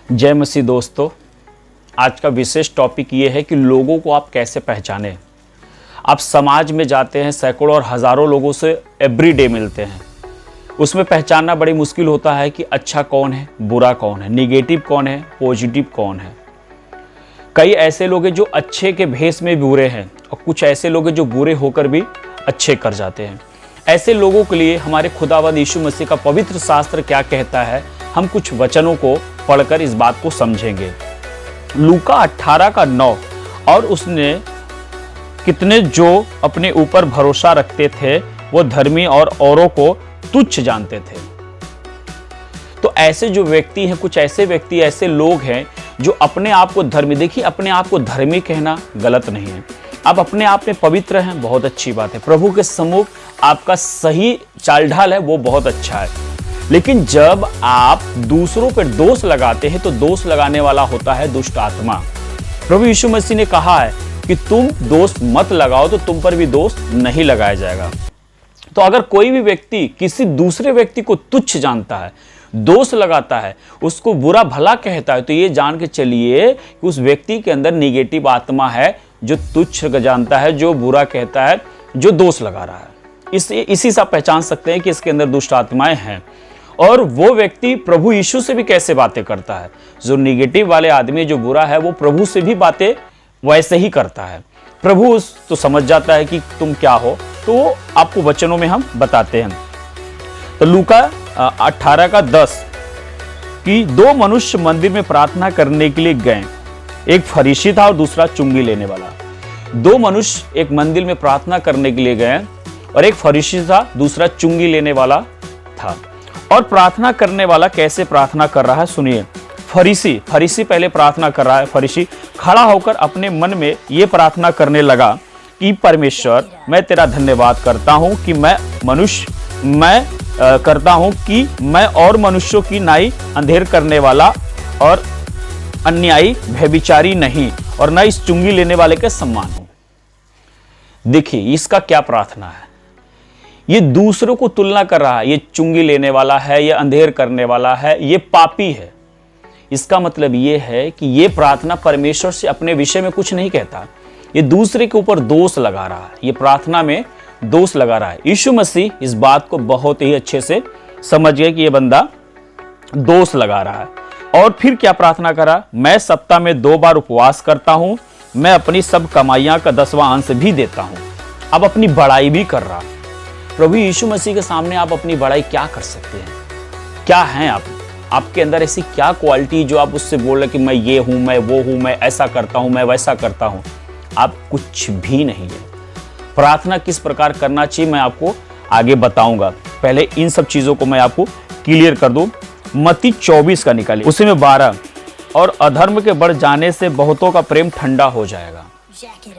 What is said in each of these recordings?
जय मसीह दोस्तों, आज का विशेष टॉपिक ये है कि लोगों को आप कैसे पहचानें। आप समाज में जाते हैं, सैकड़ों और हज़ारों लोगों से एवरी डे मिलते हैं। उसमें पहचानना बड़ी मुश्किल होता है कि अच्छा कौन है, बुरा कौन है, निगेटिव कौन है, पॉजिटिव कौन है। कई ऐसे लोग हैं जो अच्छे के भेष में बुरे हैं और कुछ ऐसे लोग हैं जो बुरे होकर भी अच्छे कर जाते हैं। ऐसे लोगों के लिए हमारे खुदावंद यीशु मसीह का पवित्र शास्त्र क्या कहता है, हम कुछ वचनों को पढ़कर इस बात को समझेंगे। लूका 18:9, और उसने कितने जो अपने ऊपर भरोसा रखते थे वो धर्मी और औरों को तुच्छ जानते थे। तो ऐसे जो व्यक्ति हैं, कुछ ऐसे व्यक्ति, ऐसे लोग हैं जो अपने आप को धर्मी, देखिए अपने आप को धर्मी कहना गलत नहीं है। आप अपने आप में पवित्र हैं, बहुत अच्छी बात है। प्रभु के सम्मुख आपका सही चाल ढाल है, वो बहुत अच्छा है। लेकिन जब आप दूसरों पर दोष लगाते हैं तो दोष लगाने वाला होता है दुष्ट आत्मा। प्रभु यीशु मसीह ने कहा है कि तुम दोष मत लगाओ तो तुम पर भी दोष नहीं लगाया जाएगा। तो अगर कोई भी व्यक्ति किसी दूसरे व्यक्ति को तुच्छ जानता है, दोष लगाता है, उसको बुरा भला कहता है, तो ये जान के चलिए कि उस व्यक्ति के अंदर निगेटिव आत्मा है, जो तुच्छ जानता है, जो बुरा कहता है, जो दोष लगा रहा है। इसी से आप पहचान सकते हैं कि इसके अंदर दुष्ट आत्माएं हैं। और वो व्यक्ति प्रभु यीशु से भी कैसे बातें करता है। जो निगेटिव वाले आदमी, जो बुरा है, वो प्रभु से भी बातें वैसे ही करता है। प्रभु तो समझ जाता है कि तुम क्या हो, तो आपको वचनों में हम बताते हैं। तो लूका 18:10 कि दो मनुष्य मंदिर में प्रार्थना करने के लिए गए। एक फरीसी था और दूसरा चुंगी लेने वाला। दो मनुष्य एक मंदिर में प्रार्थना करने के लिए गए और एक फरीसी था, दूसरा चुंगी लेने वाला था। और प्रार्थना करने वाला कैसे प्रार्थना कर रहा है, सुनिए। फरीसी पहले प्रार्थना कर रहा है। फरीसी खड़ा होकर अपने मन में ये प्रार्थना करने लगा कि परमेश्वर, मैं तेरा धन्यवाद करता हूँ कि मैं और मनुष्यों की नाई अंधेर करने वाला और अन्यायी व्यभिचारी नहीं, और न इस चुंगी लेने वाले के सम्मान हूं। देखिए इसका क्या प्रार्थना है। ये दूसरों को तुलना कर रहा है, ये चुंगी लेने वाला है, ये अंधेर करने वाला है, ये पापी है। इसका मतलब ये है कि ये प्रार्थना परमेश्वर से अपने विषय में कुछ नहीं कहता, ये दूसरे के ऊपर दोष लगा रहा है, ये प्रार्थना में दोष लगा रहा है। यीशु मसीह इस बात को बहुत ही अच्छे से समझ गए कि ये बंदा दोष लगा रहा है। और फिर क्या प्रार्थना करा, मैं सप्ताह में 2 बार उपवास करता हूं, मैं अपनी सब कमाइयां का 10वां अंश भी देता हूं। अब अपनी बड़ाई भी कर रहा। प्रभु यीशु मसीह के सामने आप अपनी बड़ाई क्या कर सकते हैं, क्या हैं आप, आपके अंदर ऐसी क्या क्वालिटी जो आप उससे बोल रहे कि मैं ये हूं, मैं वो हूं, मैं ऐसा करता हूं, मैं वैसा करता हूं। आप कुछ भी नहीं है। प्रार्थना किस प्रकार करना चाहिए मैं आपको आगे बताऊंगा। पहले इन सब चीजों को मैं आपको क्लियर कर दूं। मत्ती 24 का निकालिए, उसी में 12, और अधर्म के बढ़ जाने से बहुतों का प्रेम ठंडा हो जाएगा।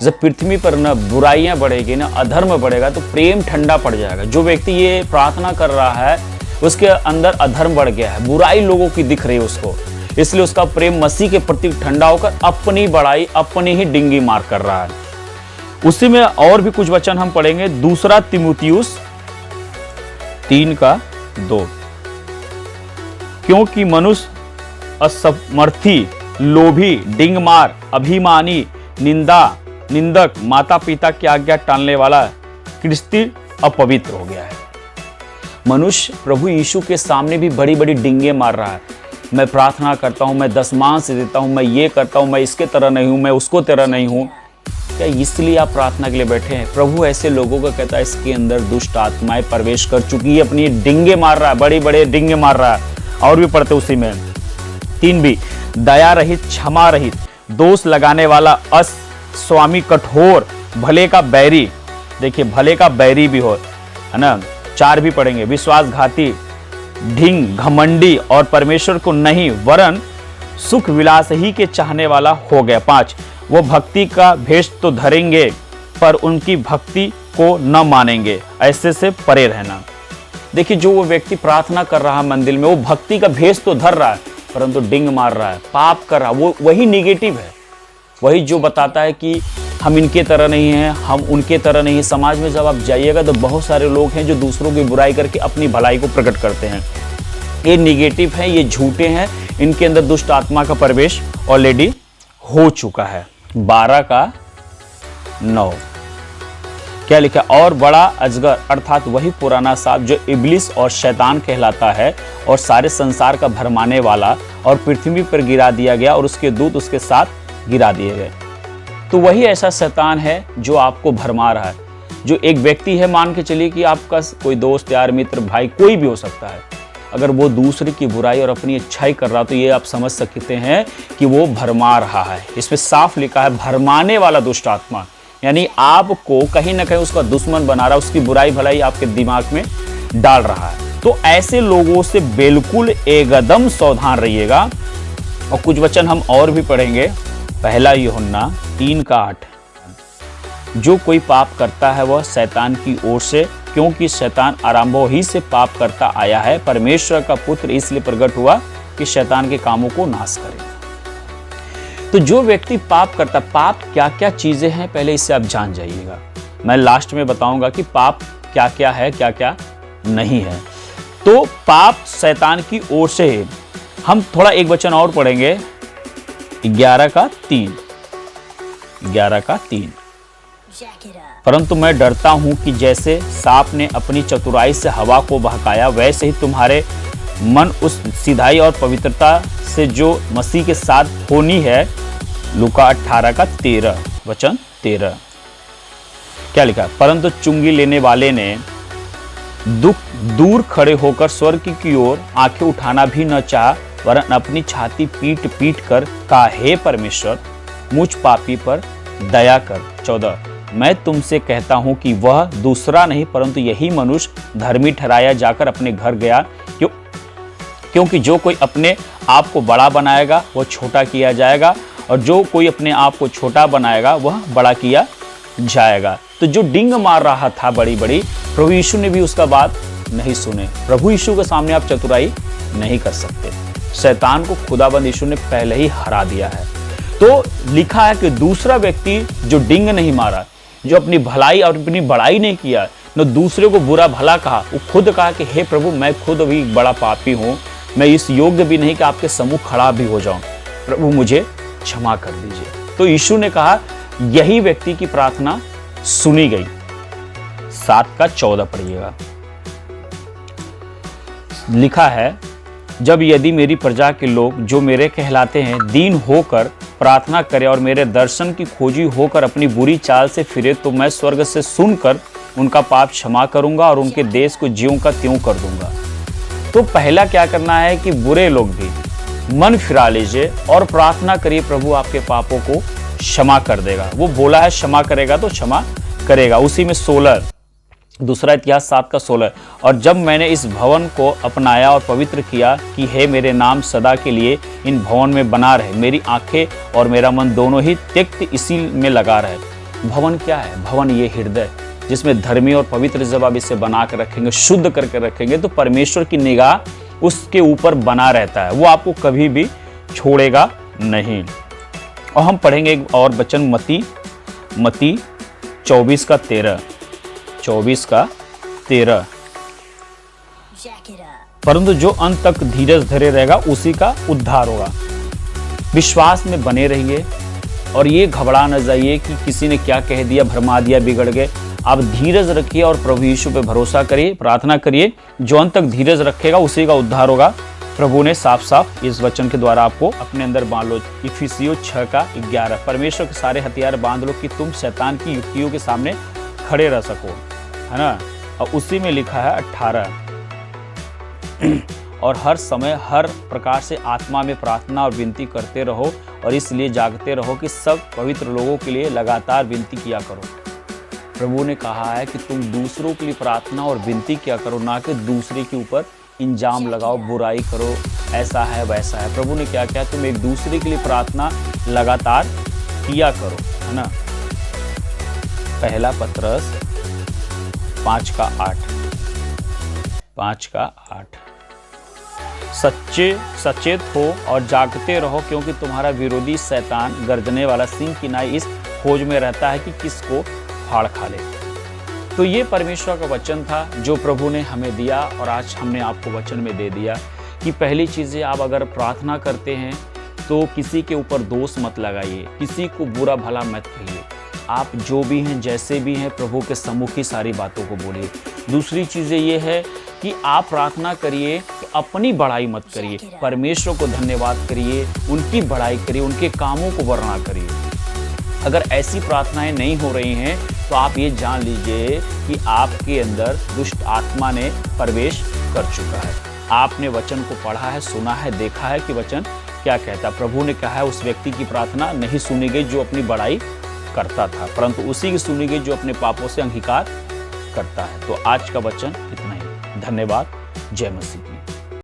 जब पृथ्वी पर न बुराइयां बढ़ेगी, न अधर्म बढ़ेगा, तो प्रेम ठंडा पड़ जाएगा। जो व्यक्ति ये प्रार्थना कर रहा है उसके अंदर अधर्म बढ़ गया है, बुराई लोगों की दिख रही है उसको, इसलिए उसका प्रेम मसीह के प्रति ठंडा होकर अपनी बड़ाई, अपनी ही डिंगी मार कर रहा है। उसी में और भी कुछ वचन हम पढ़ेंगे। 2 तीमुथियुस 3:2, क्योंकि मनुष्य असमर्थी, लोभी, डिंगमार, अभिमानी, निंदक, माता पिता की आज्ञा टालने वाला, क्रस्ती अपवित्र हो गया है। मनुष्य प्रभु यीशु के सामने भी बड़ी बड़ी डिंगे मार रहा है। मैं प्रार्थना करता हूं, मैं 10वां देता हूं, मैं ये करता हूं, मैं इसके तरह नहीं हूं, मैं उसको तरह नहीं हूं। क्या इसलिए आप प्रार्थना के लिए बैठे हैं? प्रभु ऐसे लोगों को कहता है इसके अंदर दुष्ट आत्माएं प्रवेश कर चुकी है, अपनी डिंगे मार रहा है, बड़े बड़े डिंगे मार रहा है। और भी पढ़ते उसी में 3b, दया रहित, क्षमा रहित, दोष लगाने वाला, स्वामी, कठोर, भले का बैरी। देखिए भले का बैरी भी हो, है ना। 4 भी पढ़ेंगे, विश्वासघाती, ढिंग, घमंडी और परमेश्वर को नहीं वरन सुख विलास ही के चाहने वाला हो गया। 5, वो भक्ति का भेष तो धरेंगे पर उनकी भक्ति को न मानेंगे, ऐसे से परे रहना। देखिए जो वो व्यक्ति प्रार्थना कर रहा है मंदिर में, वो भक्ति का भेष तो धर रहा है परंतु डिंग मार रहा है, पाप कर रहा है, वो वही निगेटिव है। वही जो बताता है कि हम इनके तरह नहीं हैं, हम उनके तरह नहीं। समाज में जब आप जाइएगा तो बहुत सारे लोग हैं जो दूसरों की बुराई करके अपनी भलाई को प्रकट करते हैं। ये निगेटिव है, ये झूठे हैं, इनके अंदर दुष्ट आत्मा का प्रवेश ऑलरेडी हो चुका है। 12 का 9 क्या लिखा? और बड़ा अजगर अर्थात वही पुराना सांप जो इब्लिस और शैतान कहलाता है और सारे संसार का भरमाने वाला, और पृथ्वी पर गिरा दिया गया और उसके दूत उसके साथ गिरा दिए गए। तो वही ऐसा शैतान है जो आपको भरमा रहा है, जो एक व्यक्ति है, मान के चलिए कि आपका कोई दोस्त यार मित्र भाई कोई भी हो सकता है, अगर वो दूसरे की बुराई और अपनी अच्छाई कर रहा तो ये आप समझ सकते हैं कि वो भरमा रहा है। इसमें साफ लिखा है भरमाने वाला दुष्ट आत्मा, यानी आपको कहीं ना कहीं उसका दुश्मन बना रहा है, उसकी बुराई भलाई आपके दिमाग में डाल रहा है। तो ऐसे लोगों से बिल्कुल एकदम सावधान रहिएगा। और कुछ वचन हम और भी पढ़ेंगे। पहला यूहन्ना 3 का 8, जो कोई पाप करता है वह शैतान की ओर से, क्योंकि शैतान आरंभों ही से पाप करता आया है। परमेश्वर का पुत्र इसलिए प्रकट हुआ कि शैतान के कामों को नाश करे। तो जो व्यक्ति पाप करता, पाप क्या क्या चीजें हैं पहले इससे आप जान जाइएगा। मैं लास्ट में बताऊंगा कि पाप क्या क्या है, क्या क्या नहीं है। तो पाप शैतान की ओर से है। हम थोड़ा एक वचन और पढ़ेंगे, 11 का 3। 11 का 3, परंतु मैं डरता हूं कि जैसे सांप ने अपनी चतुराई से हवा को बहकाया, वैसे ही तुम्हारे मन उस सिधाई और पवित्रता से जो मसीह के साथ होनी है। लूका 18 का 13 वचन 13 क्या लिखा? परंतु चुंगी लेने वाले ने दूर खड़े होकर स्वर्ग की ओर आंखें उठाना भी न चाहा, वरन अपनी छाती पीट पीट कर कहा, हे परमेश्वर मुझ पापी पर दया कर। 14, मैं तुमसे कहता हूं कि वह दूसरा नहीं परंतु यही मनुष्य धर्मी ठहराया जाकर अपने घर गया, क्योंकि जो कोई अपने आप को बड़ा बनाएगा वह छोटा किया जाएगा, और जो कोई अपने आप को छोटा बनाएगा वह बड़ा किया जाएगा। तो जो डिंग मार रहा था बड़ी बड़ी, प्रभु यीशु ने भी उसका बात नहीं सुने। प्रभु यीशु के सामने आप चतुराई नहीं कर सकते। शैतान को खुदाबंद यीशु ने पहले ही हरा दिया है। तो लिखा है कि दूसरा व्यक्ति जो डिंग नहीं मारा, जो अपनी भलाई और अपनी बड़ाई नहीं किया, न दूसरे को बुरा भला कहा, वो खुद कहा कि हे प्रभु मैं खुद भी बड़ा पापी हूँ, मैं इस योग्य भी नहीं कि आपके सम्मुख खड़ा भी हो जाऊं, प्रभु मुझे क्षमा कर दीजिए। तो यीशु ने कहा यही व्यक्ति की प्रार्थना सुनी गई। 7 का 14 पढ़िएगा। लिखा है, जब यदि मेरी प्रजा के लोग जो मेरे कहलाते हैं दीन होकर प्रार्थना करे और मेरे दर्शन की खोजी होकर अपनी बुरी चाल से फिरे, तो मैं स्वर्ग से सुनकर उनका पाप क्षमा करूंगा और उनके देश को ज्यों का त्यों कर दूंगा। तो पहला क्या करना है कि बुरे लोग भी मन फिरा लीजिए और प्रार्थना करिए, प्रभु आपके पापों को क्षमा कर देगा। वो बोला है क्षमा करेगा तो क्षमा करेगा। उसी में 16 दूसरा इतिहास 7 का 16, और जब मैंने इस भवन को अपनाया और पवित्र किया कि हे मेरे नाम सदा के लिए इन भवन में बना रहे, मेरी आंखें और मेरा मन दोनों ही त्यक्त इसी में लगा रहे। भवन क्या है? भवन ये हृदय जिसमें धर्मी और पवित्र जब आप इसे बना कर रखेंगे, शुद्ध करके रखेंगे, तो परमेश्वर की निगाह उसके ऊपर बना रहता है, वो आपको कभी भी छोड़ेगा नहीं। और हम पढ़ेंगे एक और वचन, मती 24 का 13, 24 का 13, परंतु जो अंत तक धीरज धरे रहेगा उसी का उद्धार होगा। विश्वास में बने रहिए और ये घबरा न जाइए कि किसी ने क्या कह दिया, भरमा दिया, बिगड़ गए। आप धीरज रखिए और प्रभु यीशु पे भरोसा करिए, प्रार्थना करिए। जो अंत तक धीरज रखेगा उसी का उद्धार होगा। प्रभु ने साफ साफ इस वचन के द्वारा आपको अपने अंदर बांध लो। इफिसियों 6 का 11, परमेश्वर के सारे हथियार बांध लो कि तुम शैतान की युक्तियों के सामने खड़े रह सको, है ना। और उसी में लिखा है 18, और हर समय हर प्रकार से आत्मा में प्रार्थना और विनती करते रहो और इसलिए जागते रहो कि सब पवित्र लोगों के लिए लगातार विनती किया करो। प्रभु ने कहा है कि तुम दूसरों के लिए प्रार्थना और विनती किया करो, ना कि दूसरे के ऊपर इंजाम लगाओ, बुराई करो, ऐसा है वैसा है। प्रभु ने क्या किया? तुम एक दूसरे के लिए प्रार्थना लगातार किया करो, है ना। पहला पत्रस 5 का 8, सचेत हो और जागते रहो, क्योंकि तुम्हारा विरोधी शैतान गर्जने वाला सिंह की नाई इस खोज में रहता है कि किसको फाड़ खा ले। तो ये परमेश्वर का वचन था जो प्रभु ने हमें दिया, और आज हमने आपको वचन में दे दिया कि पहली चीज़ें, आप अगर प्रार्थना करते हैं तो किसी के ऊपर दोष मत लगाइए, किसी को बुरा भला मत कहिए। आप जो भी हैं, जैसे भी हैं, प्रभु के सम्मुख ही सारी बातों को बोलिए। दूसरी चीज़ें ये है कि आप प्रार्थना करिए तो अपनी बड़ाई मत करिए, परमेश्वर को धन्यवाद करिए, उनकी बड़ाई करिए, उनके कामों को वर्णना करिए। अगर ऐसी प्रार्थनाएं नहीं हो रही हैं तो आप ये जान लीजिए कि आपके अंदर दुष्ट आत्मा ने प्रवेश कर चुका है। आपने वचन को पढ़ा है, सुना है, देखा है कि वचन क्या कहता है। प्रभु ने कहा है उस व्यक्ति की प्रार्थना नहीं सुनी गई जो अपनी बड़ाई करता था, परंतु उसी की सुनी गई जो अपने पापों से अंगीकार करता है। तो आज का वचन इतना ही। धन्यवाद। जय मसीह।